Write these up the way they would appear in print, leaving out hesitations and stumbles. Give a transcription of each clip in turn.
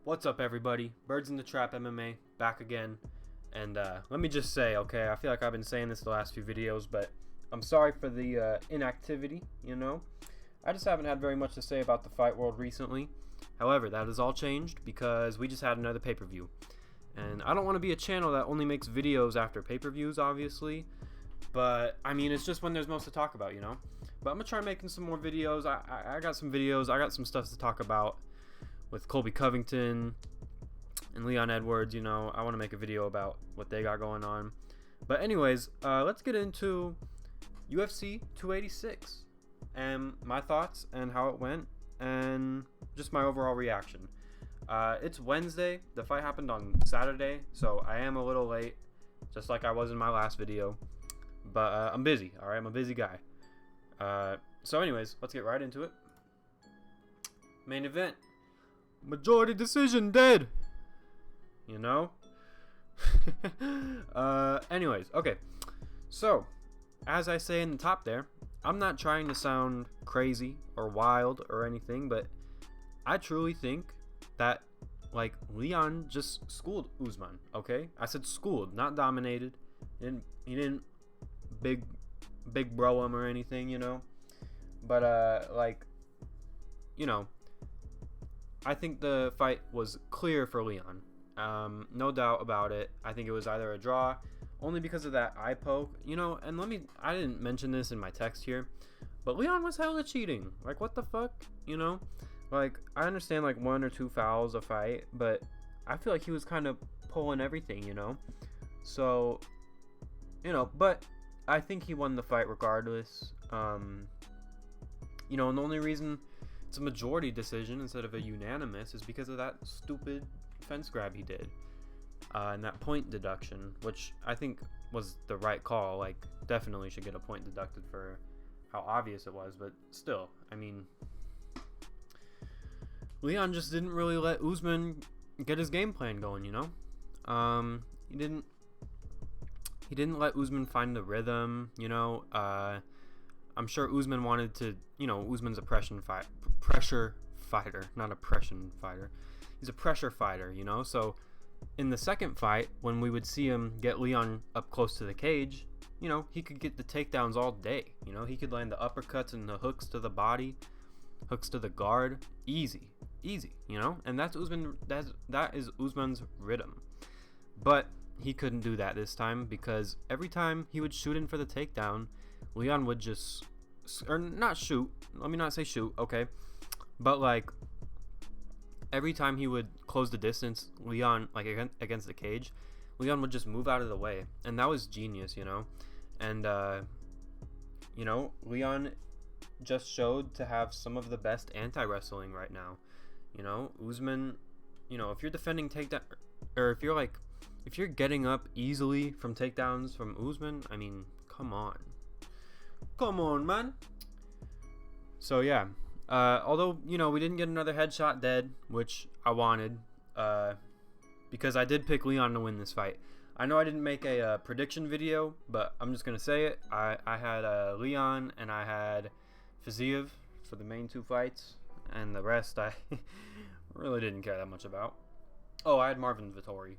What's up, everybody? Birds in the Trap MMA back again. And let me just say, okay, I feel like I've been saying this the last few videos, but I'm sorry for the inactivity, you know? I just haven't had very much to say about the fight world recently. However, that has all changed because we just had another pay-per-view. And I don't want to be a channel that only makes videos after pay-per-views, obviously. But, I mean, it's just when there's most to talk about, you know? But I'm going to try making some more videos. I got some videos. I got some stuff to talk about with Colby Covington and Leon Edwards. You know, I want to make a video about what they got going on. But anyways, let's get into UFC 286 and my thoughts and how it went and just my overall reaction. It's Wednesday. The fight happened on Saturday, so I am a little late, just like I was in my last video. But I'm busy, alright? I'm a busy guy. So anyways, let's get right into it. Main event. Majority decision, dead. You know? Anyways, okay. So, as I say in the top there, I'm not trying to sound crazy or wild or anything, but I truly think that, like, Leon just schooled Usman, okay? I said schooled, not dominated. He didn't big bro him or anything, you know? But, like, you know, I think the fight was clear for Leon. No doubt about it. I think it was either a draw, only because of that eye poke. You know, and I didn't mention this in my text here, but Leon was hella cheating. Like, what the fuck? You know? Like, I understand, like, 1 or 2 fouls a fight, but I feel like he was kind of pulling everything, you know? So, you know, but I think he won the fight regardless. You know, and the only reason it's a majority decision instead of a unanimous is because of that stupid fence grab he did, and that point deduction, which I think was the right call. Like, definitely should get a point deducted for how obvious it was, but still, I mean, Leon just didn't really let Usman get his game plan going, you know? He didn't let Usman find the rhythm, you know? I'm sure Usman wanted to, you know, Usman's a pressure fighter, not a oppression fighter. He's a pressure fighter, you know? So in the second fight, when we would see him get Leon up close to the cage, you know, he could get the takedowns all day. You know, he could land the uppercuts and the hooks to the body, hooks to the guard, easy, you know? And that's Usman. That is Usman's rhythm. But he couldn't do that this time because every time he would shoot in for the takedown, Leon would just, or not shoot, let me not say shoot, okay, but like every time he would close the distance, Leon, like against the cage, Leon would just move out of the way, and that was genius, you know? And you know, Leon just showed to have some of the best anti-wrestling right now. You know, Usman, you know, if you're defending takedown, or if you're getting up easily from takedowns from Usman, I mean, come on, man. So yeah, although, you know, we didn't get another headshot dead, which I wanted, because I did pick Leon to win this fight. I know I didn't make a prediction video, but I'm just gonna say it. I had Leon and I had Fiziev for the main 2 fights, and the rest I really didn't care that much about. Oh, I had Marvin Vettori.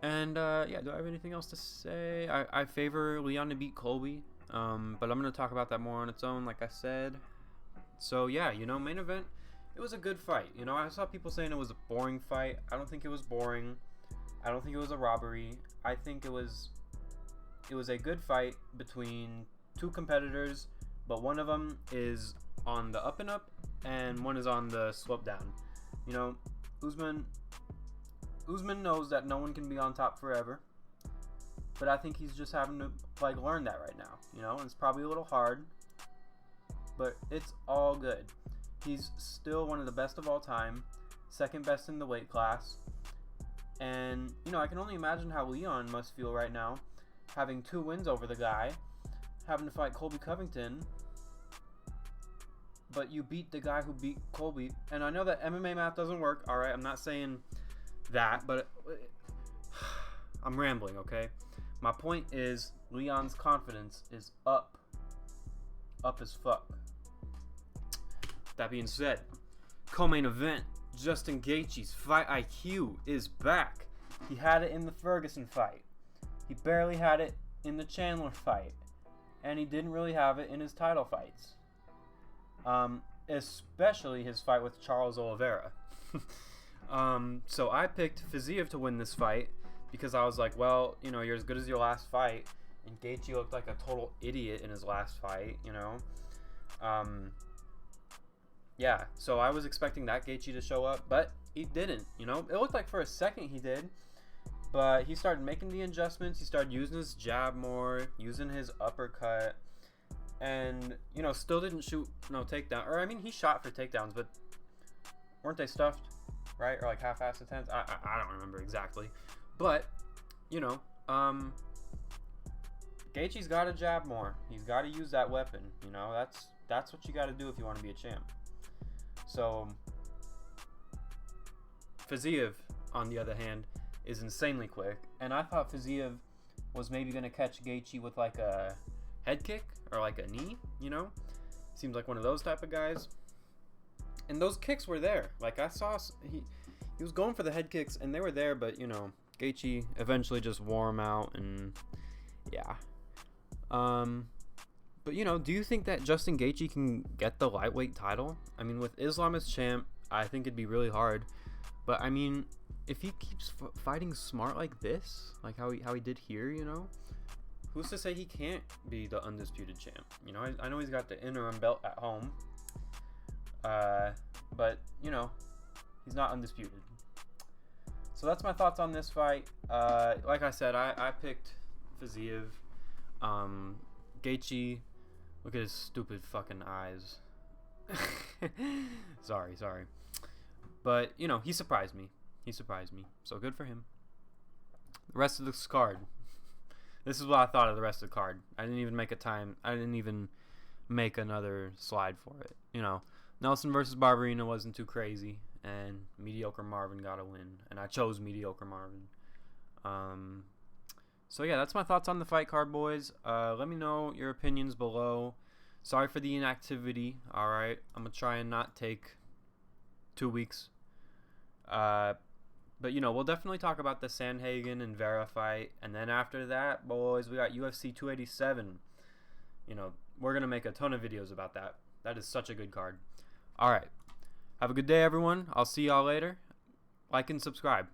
Yeah, do I have anything else to say? I favor Leon to beat Colby, but I'm going to talk about that more on its own, like I said. So yeah, you know, main event, it was a good fight. You know, I saw people saying it was a boring fight. I don't think it was boring. I don't think it was a robbery. I think it was a good fight between 2 competitors, but one of them is on the up and up, and one is on the slope down. You know, Usman knows that no one can be on top forever, but I think he's just having to, like, learn that right now, you know, and it's probably a little hard, but it's all good. He's still one of the best of all time, second best in the weight class, and, you know, I can only imagine how Leon must feel right now, having 2 wins over the guy, having to fight Colby Covington, but you beat the guy who beat Colby. And I know that MMA math doesn't work, alright, I'm not saying that, but I'm rambling, okay? My point is, Leon's confidence is up as fuck. That being said, Co-main event, Justin Gaethje's fight IQ is back. He had it in the Ferguson fight. He barely had it in the Chandler fight. And he didn't really have it in his title fights. Especially his fight with Charles Oliveira. So I picked Fiziev to win this fight because I was like, well, you know, you're as good as your last fight. And Gaethje looked like a total idiot in his last fight, you know. Yeah, so I was expecting that Gaethje to show up, but he didn't, you know. It looked like for a second he did, but he started making the adjustments. He started using his jab more, using his uppercut, and, you know, still didn't shoot no takedown. Or, I mean, he shot for takedowns, but weren't they stuffed, right? Or, like, half-assed attempts? I don't remember exactly. But, you know, Gaethje's got to jab more. He's got to use that weapon, you know. That's what you got to do if you want to be a champ. So, Fiziev, on the other hand, is insanely quick. And I thought Fiziev was maybe going to catch Gaethje with, like, a head kick or, like, a knee, you know? Seems like one of those type of guys. And those kicks were there. Like, I saw he was going for the head kicks, and they were there, but, you know, Gaethje eventually just wore him out, and, yeah. But, you know, do you think that Justin Gaethje can get the lightweight title? I mean, with Islam as champ, I think it'd be really hard. But, I mean, if he keeps fighting smart like this, like how he did here, you know, who's to say he can't be the undisputed champ? You know, I know he's got the interim belt at home. But, you know, he's not undisputed. So that's my thoughts on this fight. Like I said, I picked Fiziev. Gaethje, look at his stupid fucking eyes. Sorry. But, you know, he surprised me. So good for him. The rest of this card. This is what I thought of the rest of the card. I didn't even make another slide for it. You know, Nelson versus Barberena wasn't too crazy. And mediocre Marvin got a win. And I chose mediocre Marvin. So yeah, that's my thoughts on the fight card, boys. Let me know your opinions below. Sorry for the inactivity. Alright, I'm going to try and not take 2 weeks. But, you know, we'll definitely talk about the Sandhagen and Vera fight. And then after that, boys, we got UFC 287. You know, we're going to make a ton of videos about that. That is such a good card. Alright, have a good day, everyone. I'll see y'all later. Like and subscribe.